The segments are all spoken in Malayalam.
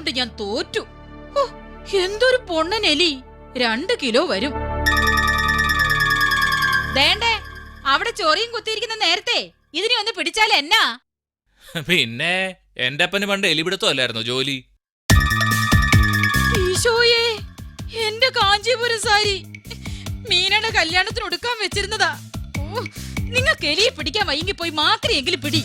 കൊണ്ട് ഞാൻ തോറ്റു. ഓ, എന്തൊരു പൊണ്ണൻ എലി! 2 കിലോ വരും. ദേണ്ടേ, അവിടെ ചൊറിയും കുത്തിയിരിക്കുന്ന നേരത്തെ ഇതിനെ ഒന്ന് പിടിച്ചാൽ എന്നാ? പിന്നെ എന്റെ അപ്പന് പണ്ട് എലിപിടുത്തമല്ലായിരുന്നോ ജോലി? ഈശോയേ, എന്റെ കാഞ്ചീപുരം സാരി മീനയുടെ കല്യാണത്തിന് ഉടുക്കാൻ വെച്ചിരുന്നതാ. ഓ, നിങ്ങൾക്ക് എലിയെ പിടിക്കാൻ വൈകി പോയി മാത്രമെങ്കിലും പിടി.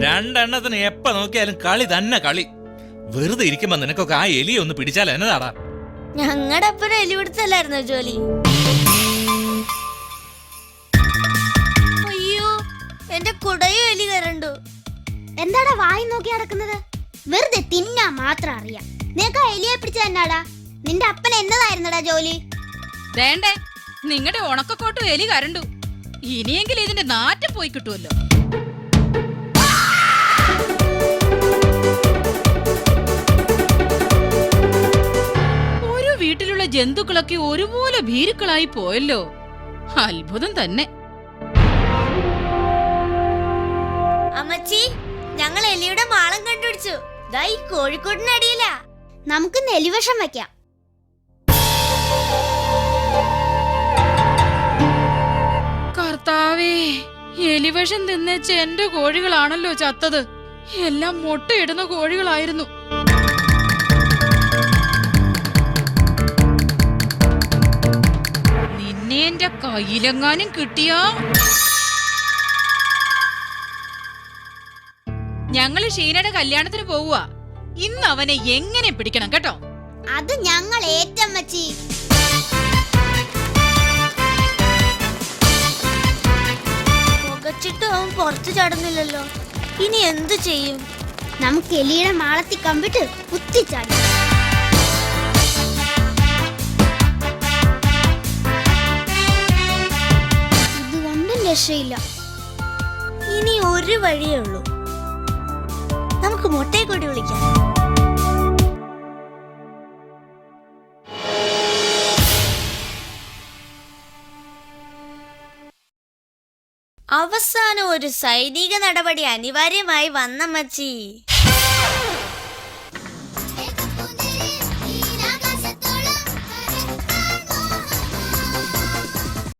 രണ്ടെണ്ണത്തിന് എപ്പ നോക്കിയാലും കളി തന്നെ കളി. വെറുതെ ഇരിക്കുമ്പോ നിനക്കൊക്കെ ആ എലിയെ ഒന്ന് പിടിച്ചാൽ എന്നതാടാ? ഞങ്ങളുടെ അപ്പനും എലിപിടുത്തല്ലായിരുന്നോ ജോലി? അയ്യോ, എന്റെ കുടയും എലി കരണ്ടു. എന്താടാ വായി നോക്കി നടക്കുന്നത്? വെറുതെ തിന്നാ മാത്രം അറിയാം. നിനക്ക് ആ എലിയെ പിടിച്ച എന്നാടാ? നിന്റെ അപ്പൻ എന്നതായിരുന്നടാ ജോലി? വേണ്ടേ, നിങ്ങളുടെ ഉണക്കക്കോട്ടും എലി കരണ്ടു. ഇനിയെങ്കിലും ഇതിന്റെ നാറ്റം പോയി കിട്ടുമല്ലോ. ഒരു വീട്ടിലുള്ള ജന്തുക്കളൊക്കെ ഒരുപോലെ ഭീരുക്കളായി പോയല്ലോ. അത്ഭുതം തന്നെ. അമ്മച്ചി, ഞങ്ങൾ എലിയുടെ മാളം കണ്ടുപിടിച്ചു. ദാ ഈ കോഴിക്കോടിനടിയില. നമുക്ക് നെലിവഷം വെക്കാം. കർത്താവേ, എലിവിഷം തിന്നേച്ച എന്റെ കോഴികളാണല്ലോ ചത്തത്. എല്ലാം മുട്ടയിടുന്ന കോഴികളായിരുന്നു. നിന്നെ എന്റെ കയ്യിലെങ്ങാനും കിട്ടിയാ ഞങ്ങള് ഷീനയുടെ കല്യാണത്തിന് പോവുക. ഇന്ന് അവനെ എങ്ങനെ പിടിക്കണം കേട്ടോ? അത് ഞങ്ങൾ ഏറ്റമ്മച്ചി. പുകച്ചിട്ടും അവൻ പുറത്തു ചാടുന്നില്ലല്ലോ. ഇനി എന്തു ചെയ്യും? നമുക്ക് എലിയുടെ മാളത്തി കമ്പിട്ട് കുത്തിച്ചാടി. ഇതുകൊണ്ടും രക്ഷയില്ല. ഇനി ഒരു വഴിയേ ഉള്ളൂ. നമുക്ക് മുട്ടയെ കൂടി വിളിക്കാം. അവസാനം ഒരു സൈനിക നടപടി അനിവാര്യമായി വന്നമ്മച്ചി.